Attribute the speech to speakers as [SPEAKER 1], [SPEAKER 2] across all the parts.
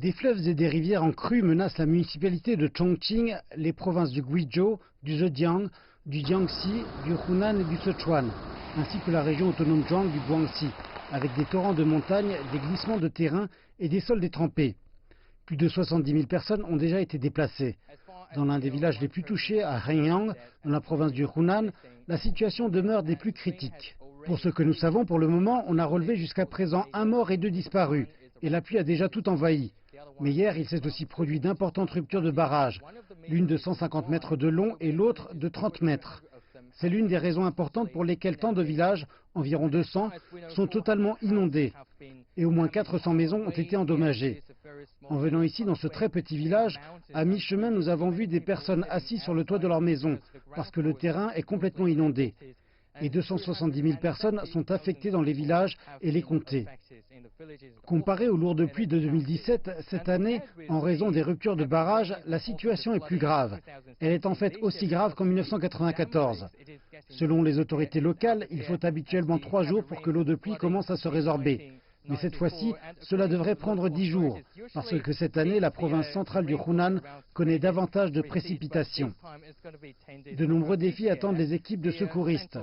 [SPEAKER 1] Des fleuves et des rivières en crue menacent la municipalité de Chongqing, les provinces du Guizhou, du Zhejiang, du Jiangxi, du Hunan et du Sichuan, ainsi que la région autonome Zhuang du Guangxi, avec des torrents de montagne, des glissements de terrain et des sols détrempés. Plus de 70 000 personnes ont déjà été déplacées. Dans l'un des villages les plus touchés, à Henyang, dans la province du Hunan, la situation demeure des plus critiques. Pour ce que nous savons pour le moment, on a relevé jusqu'à présent 1 mort et 2 disparus, et la pluie a déjà tout envahi. Mais hier, il s'est aussi produit d'importantes ruptures de barrages, l'une de 150 mètres de long et l'autre de 30 mètres. C'est l'une des raisons importantes pour lesquelles tant de villages, environ 200, sont totalement inondés et au moins 400 maisons ont été endommagées. En venant ici, dans ce très petit village, à mi-chemin, nous avons vu des personnes assises sur le toit de leur maison parce que le terrain est complètement inondé. Et 270 000 personnes sont affectées dans les villages et les comtés. Comparé aux lourdes pluies de 2017, cette année, en raison des ruptures de barrages, la situation est plus grave. Elle est en fait aussi grave qu'en 1994. Selon les autorités locales, il faut habituellement 3 jours pour que l'eau de pluie commence à se résorber. Mais cette fois-ci, cela devrait prendre 10 jours, parce que cette année, la province centrale du Hunan connaît davantage de précipitations. De nombreux défis attendent les équipes de secouristes.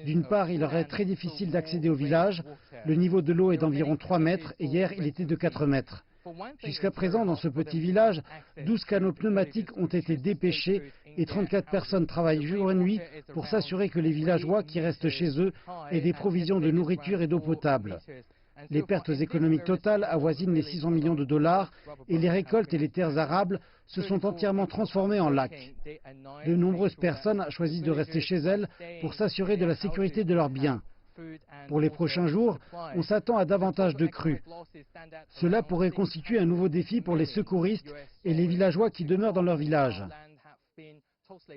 [SPEAKER 1] D'une part, il leur est très difficile d'accéder au village. Le niveau de l'eau est d'environ 3 mètres et hier, il était de 4 mètres. Jusqu'à présent, dans ce petit village, 12 canots pneumatiques ont été dépêchés et 34 personnes travaillent jour et nuit pour s'assurer que les villageois qui restent chez eux aient des provisions de nourriture et d'eau potable. Les pertes économiques totales avoisinent les 600 millions de dollars et les récoltes et les terres arables se sont entièrement transformées en lacs. De nombreuses personnes choisissent de rester chez elles pour s'assurer de la sécurité de leurs biens. Pour les prochains jours, on s'attend à davantage de crues. Cela pourrait constituer un nouveau défi pour les secouristes et les villageois qui demeurent dans leur village.